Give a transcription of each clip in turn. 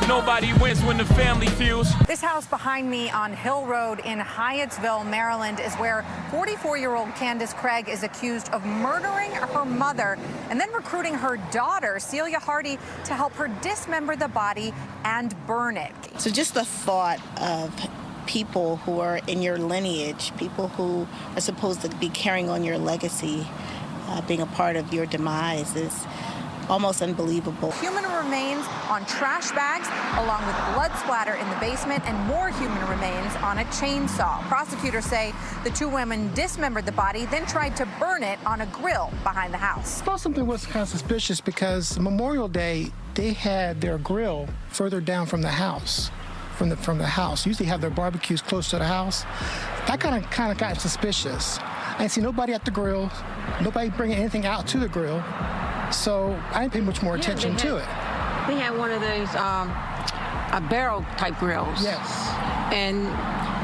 Nobody wins when the family feels. This house behind me on Hill Road in Hyattsville, Maryland, is where 44-year-old Candace Craig is accused of murdering her mother and then recruiting her daughter, Celia Hardy, to help her dismember the body and burn it. So just the thought of people who are in your lineage, people who are supposed to be carrying on your legacy, being a part of your demise is almost unbelievable. Human remains on trash bags, along with blood splatter in the basement, and more human remains on a chainsaw. Prosecutors say the two women dismembered the body, then tried to burn it on a grill behind the house. I thought something was kind of suspicious because Memorial Day, they had their grill further down from the house. From the house. Usually have their barbecues close to the house. That kind of got suspicious. I didn't see nobody at the grill, nobody bringing anything out to the grill. So I didn't pay much more attention to it. We had one of those barrel type grills. Yes. And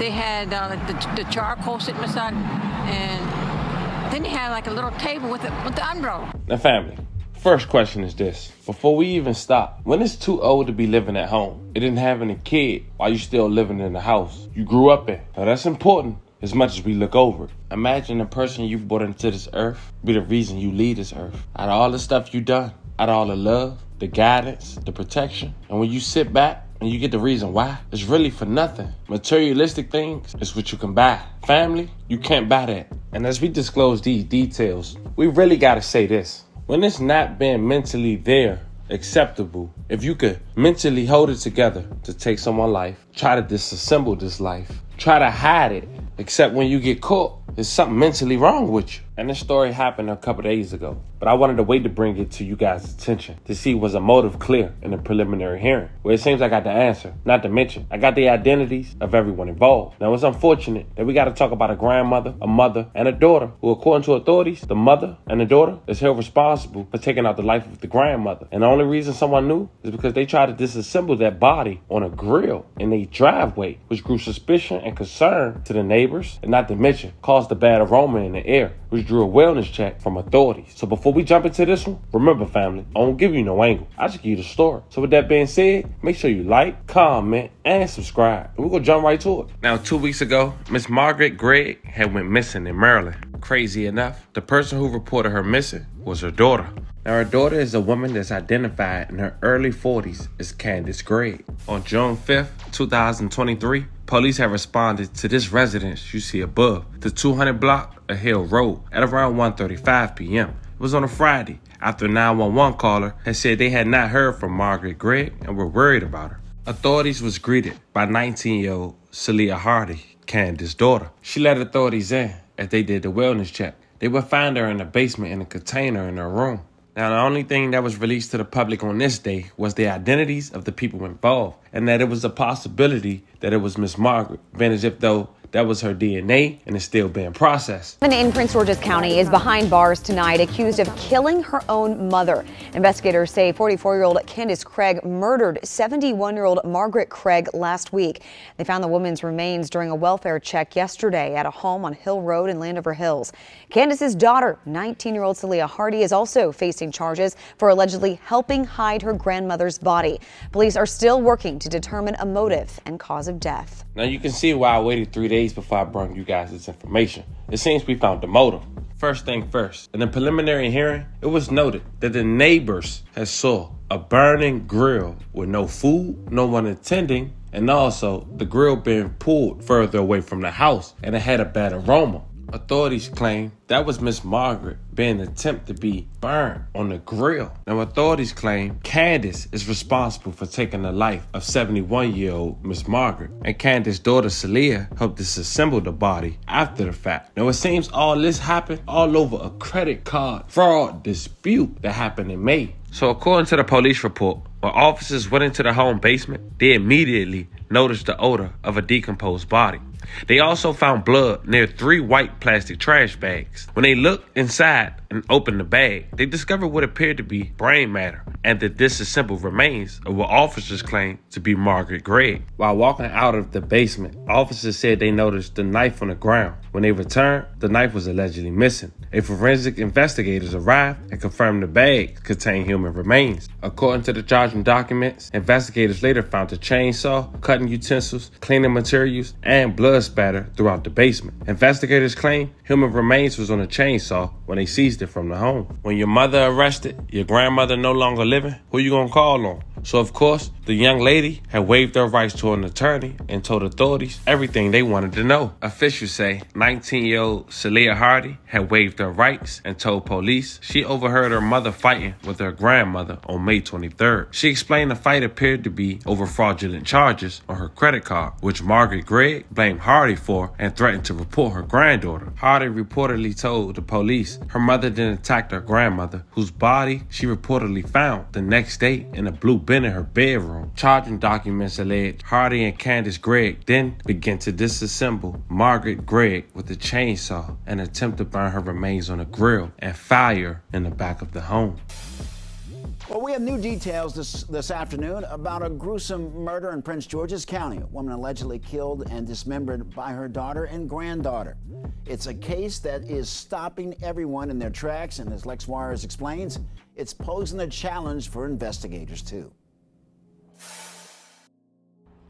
they had the charcoal sitting beside, and then they had like a little table with the umbrella. Now, family, first question is this. Before we even stop, when it's too old to be living at home, you didn't have any kid while you still living in the house you grew up in. Now, that's important as much as we look over it. Imagine the person you brought into this earth be the reason you leave this earth. Out of all the stuff you done, out of all the love, the guidance, the protection, and when you sit back and you get the reason why, it's really for nothing. Materialistic things is what you can buy. Family, you can't buy that. And as we disclose these details, we really gotta say this. When it's not being mentally there, acceptable, if you could mentally hold it together to take someone's life, try to disassemble this life, try to hide it, except when you get caught, there's something mentally wrong with you. And this story happened a couple days ago, but I wanted to wait to bring it to you guys' attention to see was a motive clear in the preliminary hearing, where it seems I got the answer, not to mention I got the identities of everyone involved. Now, it's unfortunate that we got to talk about a grandmother, a mother, and a daughter who, according to authorities, the mother and the daughter is held responsible for taking out the life of the grandmother. And the only reason someone knew is because they tried to disassemble that body on a grill in their driveway, which grew suspicion and concern to the neighbors, and not to mention caused a bad aroma in the air, which drew a wellness check from authorities. So before we jump into this one, remember, family, I won't give you no angle. I just give you the story. So with that being said, make sure you like, comment, and subscribe. And we're gonna jump right to it. Now, 2 weeks ago, Miss Margaret Gregg had went missing in Maryland. Crazy enough, the person who reported her missing was her daughter. Now, her daughter is a woman that's identified in her early 40s as Candace Gregg. On June 5th, 2023, police have responded to this residence you see above, the 200 block of Hill Road, at around 1:35 p.m. It was on a Friday, after a 911 caller had said they had not heard from Margaret Gregg and were worried about her. Authorities was greeted by 19-year-old Celia Hardy, Candace's daughter. She let authorities in as they did the wellness check. They would find her in the basement in a container in her room. Now, the only thing that was released to the public on this day was the identities of the people involved, and that it was a possibility that it was Miss Margaret, being as if though that was her DNA and it's still being processed. A woman in Prince George's County is behind bars tonight, accused of killing her own mother. Investigators say 44-year-old Candace Craig murdered 71-year-old Margaret Craig last week. They found the woman's remains during a welfare check yesterday at a home on Hill Road in Landover Hills. Candace's daughter, 19-year-old Celia Hardy, is also facing charges for allegedly helping hide her grandmother's body. Police are still working to determine a motive and cause of death. Now, you can see why I waited 3 days before I brought you guys this information. It seems we found the motive. First thing first, in the preliminary hearing, it was noted that the neighbors had saw a burning grill with no food, no one attending, and also the grill being pulled further away from the house, and it had a bad aroma. Authorities claim that was Miss Margaret being attempted to be burned on the grill. Now, authorities claim Candace is responsible for taking the life of 71-year-old Miss Margaret, and Candace's daughter Celia helped disassemble the body after the fact. Now, it seems all this happened all over a credit card fraud dispute that happened in May. So according to the police report, when officers went into the home basement, they immediately noticed the odor of a decomposed body. They also found blood near 3 white plastic trash bags. When they looked inside, and opened the bag, they discovered what appeared to be brain matter and the disassembled remains of what officers claimed to be Margaret Gregg. While walking out of the basement, officers said they noticed the knife on the ground. When they returned, the knife was allegedly missing. Forensic investigators arrived and confirmed the bag contained human remains. According to the charging documents, investigators later found a chainsaw, cutting utensils, cleaning materials, and blood spatter throughout the basement. Investigators claim human remains was on a chainsaw when they seized it from the home. When your mother arrested, your grandmother no longer living, who you gonna call on? So of course, the young lady had waived her rights to an attorney and told authorities everything they wanted to know. Officials say 19-year-old Celia Hardy had waived her rights and told police she overheard her mother fighting with her grandmother on May 23rd. She explained the fight appeared to be over fraudulent charges on her credit card, which Margaret Gregg blamed Hardy for and threatened to report her granddaughter. Hardy reportedly told the police her mother then attacked her grandmother, whose body she reportedly found the next day in a blue bin in her bedroom. Charging documents allege Hardy and Candace Gregg then began to disassemble Margaret Gregg with a chainsaw and attempt to burn her remains on a grill and fire in the back of the home. Well, we have new details this afternoon about a gruesome murder in Prince George's County. A woman allegedly killed and dismembered by her daughter and granddaughter. It's a case that is stopping everyone in their tracks, and as Lex Juarez explains, it's posing a challenge for investigators, too.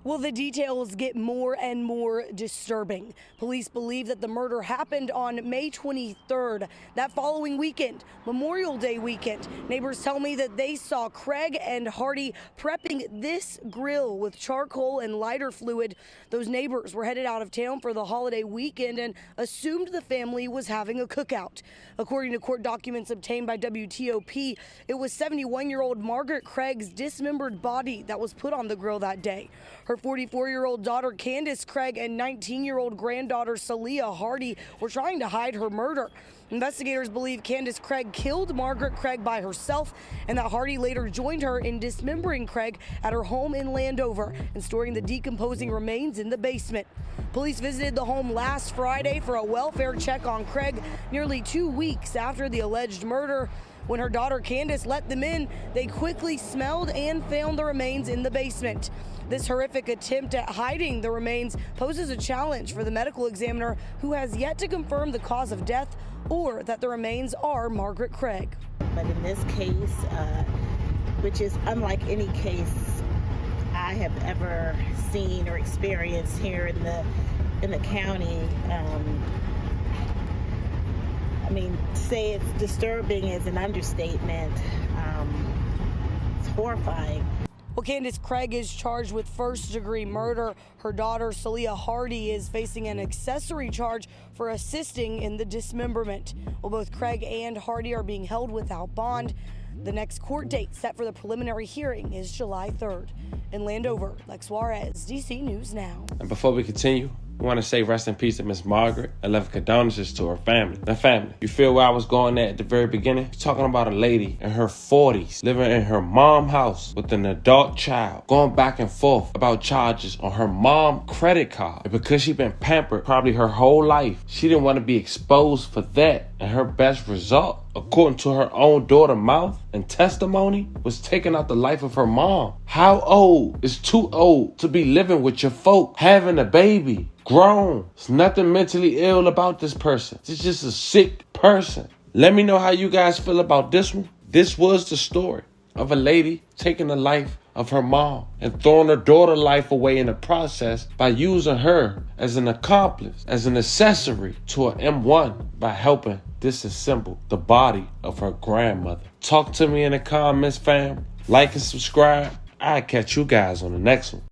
Well, the details get more and more disturbing. Police believe that the murder happened on May 23rd, that following weekend, Memorial Day weekend. Neighbors tell me that they saw Craig and Hardy prepping this grill with charcoal and lighter fluid. Those neighbors were headed out of town for the holiday weekend and assumed the family was having a cookout. According to court documents obtained by WTOP, it was 71-year-old Margaret Craig's dismembered body that was put on the grill that day. Her 44-year-old daughter, Candace Craig, and 19-year-old granddaughter, Celia Hardy, were trying to hide her murder. Investigators believe Candace Craig killed Margaret Craig by herself and that Hardy later joined her in dismembering Craig at her home in Landover and storing the decomposing remains in the basement. Police visited the home last Friday for a welfare check on Craig nearly 2 weeks after the alleged murder. When her daughter Candace let them in, they quickly smelled and found the remains in the basement. This horrific attempt at hiding the remains poses a challenge for the medical examiner, who has yet to confirm the cause of death or that the remains are Margaret Craig. But in this case, which is unlike any case I have ever seen or experienced here in the county, to say it's disturbing is an understatement. It's horrifying. Well, Candace Craig is charged with first-degree murder. Her daughter, Celia Hardy, is facing an accessory charge for assisting in the dismemberment. Well, both Craig and Hardy are being held without bond. The next court date set for the preliminary hearing is July 3rd. In Landover, Lex Juarez, DC News Now. And before we continue, we want to say rest in peace to Miss Margaret and love condolences to her family. Now, family, you feel where I was going at the very beginning? You're talking about a lady in her 40s living in her mom's house with an adult child, going back and forth about charges on her mom's credit card. And because she'd been pampered probably her whole life, she didn't want to be exposed for that. And her best result, according to her own daughter's mouth and testimony, was taking out the life of her mom. How old is too old to be living with your folk, having a baby? Grown. There's nothing mentally ill about this person. It's just a sick person. Let me know how you guys feel about this one. This was the story of a lady taking the life of her mom and throwing her daughter's life away in the process by using her as an accomplice, as an accessory to an M1 by helping disassemble the body of her grandmother. Talk to me in the comments, fam. Like and subscribe. I'll catch you guys on the next one.